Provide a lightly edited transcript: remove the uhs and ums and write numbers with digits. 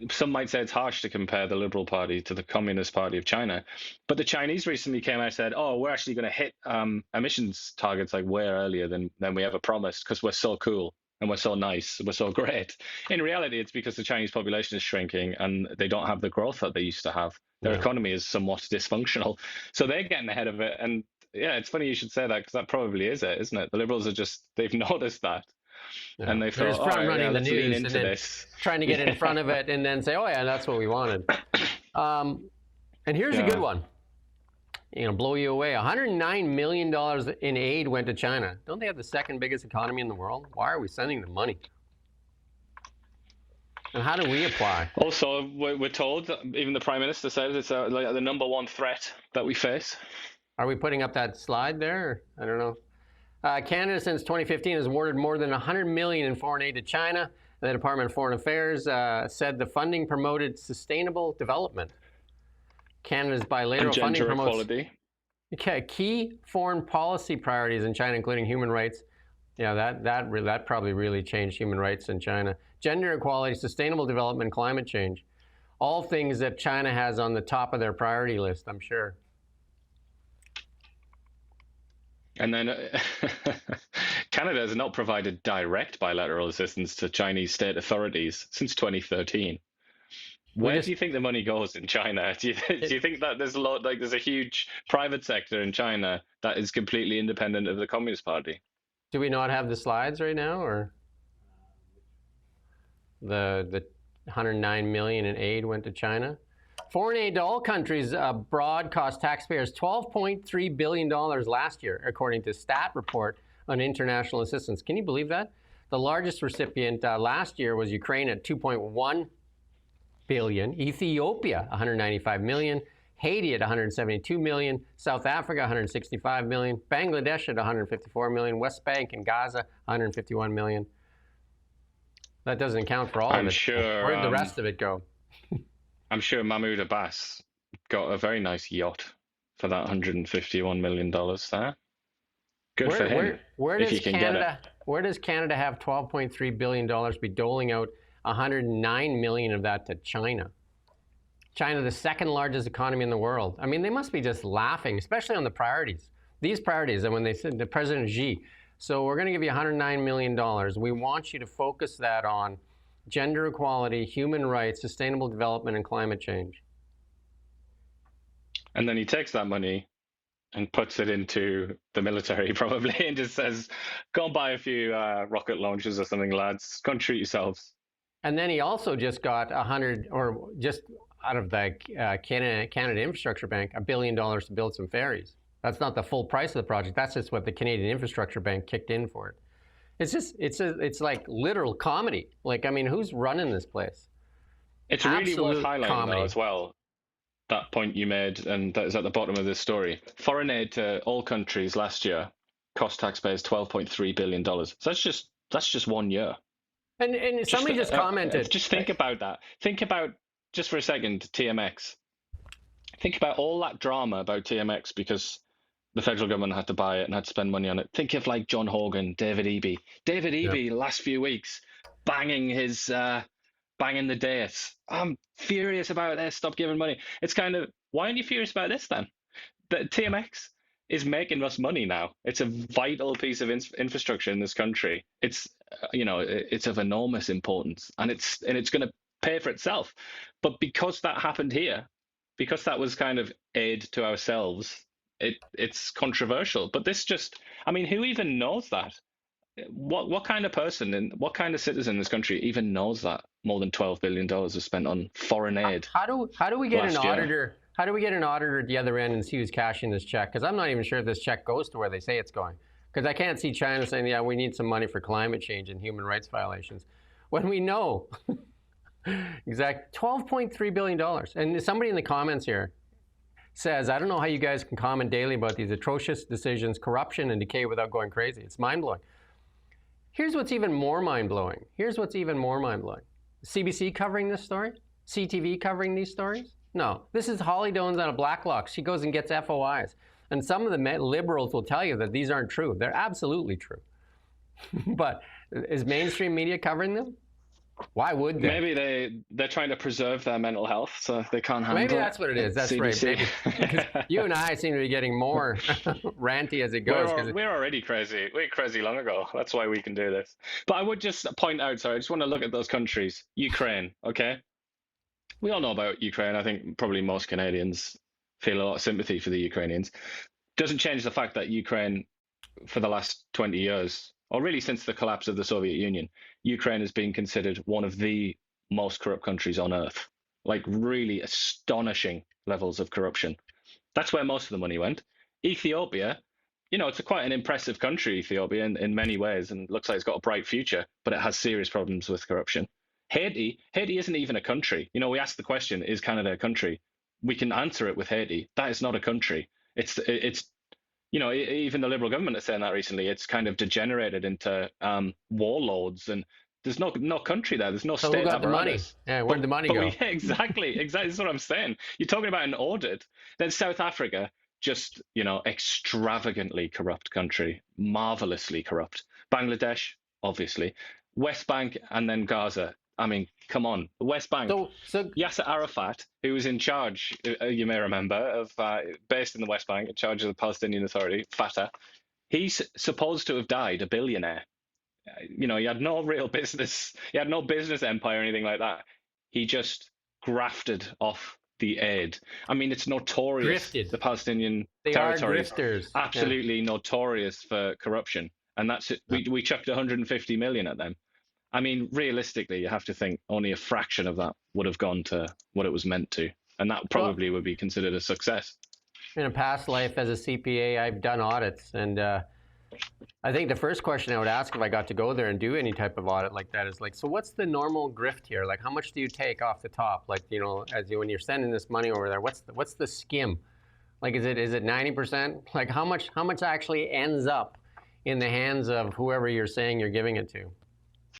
some might say it's harsh to compare the Liberal Party to the Communist Party of China, but the Chinese recently came out and said, "Oh, we're actually going to hit emissions targets like way earlier than we ever promised because we're so cool and we're so nice, we're so great." In reality, it's because the Chinese population is shrinking and they don't have the growth that they used to have. Their economy is somewhat dysfunctional, so they're getting ahead of it. And yeah, it's funny you should say that because that probably is it, isn't it? The Liberals are they've noticed that. Yeah. And they they're thought, just front running the let's lean news into and then this. trying to get in front of it and then say, "Oh yeah, that's what we wanted." And here's a good one. Blow you away. $109 million in aid went to China. Don't they have the second biggest economy in the world? Why are we sending them money? And how do we apply? Also, we're told, even the Prime Minister says it's like the number one threat that we face. Are we putting up that slide there? I don't know. Canada, since 2015, has awarded more than $100 million in foreign aid to China. The Department of Foreign Affairs said the funding promoted sustainable development. Canada's bilateral funding promotes key foreign policy priorities in China, including human rights. Yeah, that probably really changed human rights in China. Gender equality, sustainable development, climate change. All things that China has on the top of their priority list, I'm sure. And then Canada has not provided direct bilateral assistance to Chinese state authorities since 2013. Where do you think the money goes in China? Do you think that there's there's a huge private sector in China that is completely independent of the Communist Party? Do we not have the slides right now, or the $109 million in aid went to China? Foreign aid to all countries abroad cost taxpayers $12.3 billion last year, according to Stat report on international assistance. Can you believe that? The largest recipient last year was Ukraine at $2.1 billion, Ethiopia $195 million, Haiti at $172 million, South Africa $165 million, Bangladesh at $154 million, West Bank and Gaza $151 million. That doesn't account for all of it. Sure. Where did the rest of it go? I'm sure Mahmoud Abbas got a very nice yacht for that $151 million there. Good for him. Where does Canada have $12.3 billion be doling out $109 million of that to China? China, the second largest economy in the world. I mean, they must be just laughing, especially on the priorities. These priorities, and when they said to President Xi, so we're going to give you $109 million. We want you to focus that on gender equality, human rights, sustainable development, and climate change. And then he takes that money and puts it into the military, probably, and just says, go and buy a few rocket launchers or something, lads. Go and treat yourselves. And then he also just got just out of the Canada Infrastructure Bank, $1 billion to build some ferries. That's not the full price of the project. That's just what the Canadian Infrastructure Bank kicked in for it. It's like literal comedy. Like, I mean, who's running this place? It's really worth highlighting though, as well, that point you made, and that is at the bottom of this story. Foreign aid to all countries last year cost taxpayers $12.3 billion. So that's just 1 year. And somebody just commented. Just think about that. Think about, just for a second, TMX. Think about all that drama about TMX because the federal government had to buy it and had to spend money on it. Think of like John Hogan, David Eby. David Eby, the last few weeks, banging the dais. I'm furious about this. Stop giving money. It's kind of, why aren't you furious about this then? The TMX is making us money now. It's a vital piece of infrastructure in this country. It's it's of enormous importance, and it's going to pay for itself. But because that happened here, because that was kind of aid to ourselves, it's controversial. But this just, I mean, who even knows that? What kind of person and what kind of citizen in this country even knows that more than $12 billion is spent on foreign aid? How do we get an auditor? How do we get an auditor at the other end and see who's cashing this check? Because I'm not even sure if this check goes to where they say it's going. Because I can't see China saying, yeah, we need some money for climate change and human rights violations, when we know exactly $12.3 billion. And somebody in the comments here says, I don't know how you guys can comment daily about these atrocious decisions, corruption, and decay without going crazy. It's mind-blowing. Here's what's even more mind-blowing. CBC covering this story? CTV covering these stories? No. This is Holly Dones on a Blacklock. She goes and gets FOIs. And some of the liberals will tell you that these aren't true. They're absolutely true. But is mainstream media covering them? Why would they? Maybe they're trying to preserve their mental health, so they can't handle Maybe it. that's what it is. That's CDC. right. Maybe. You and I seem to be getting more ranty as it goes. We're already crazy. We're crazy long ago. That's why we can do this. But I would just point out, sorry, I just want to look at those countries. Ukraine, okay? We all know about Ukraine. I think probably most Canadians feel a lot of sympathy for the Ukrainians. Doesn't change the fact that Ukraine, for the last 20 years, or really since the collapse of the Soviet Union, Ukraine has been considered one of the most corrupt countries on earth. Like really astonishing levels of corruption. That's where most of the money went. Ethiopia, it's quite an impressive country, Ethiopia, in many ways, and looks like it's got a bright future, but it has serious problems with corruption. Haiti isn't even a country. We asked the question, is Canada a country? We can answer it with Haiti. That is not a country. It's even the Liberal government is saying that recently. It's kind of degenerated into warlords, and there's no country there. There's no So state who got the money? apparatus. Yeah, where'd the money go? Yeah, exactly. That's what I'm saying. You're talking about an audit. Then South Africa, just extravagantly corrupt country, marvelously corrupt. Bangladesh, obviously. West Bank, and then Gaza. I mean, come on. The West Bank. So Yasser Arafat, who was in charge, you may remember, of based in the West Bank, in charge of the Palestinian Authority, Fatah. He's supposed to have died a billionaire. He had no real business. He had no business empire or anything like that. He just grafted off the aid. I mean, it's notorious. Grifted. The Palestinian they are territories, grifters. absolutely notorious for corruption. And that's it. We chucked 150 million at them. I mean, realistically, you have to think only a fraction of that would have gone to what it was meant to. And that probably would be considered a success. In a past life as a CPA, I've done audits. And I think the first question I would ask if I got to go there and do any type of audit like that is like, so what's the normal grift here? Like, how much do you take off the top? Like, when you're sending this money over there, what's the skim? Like, is it 90%? Like, how much actually ends up in the hands of whoever you're saying you're giving it to?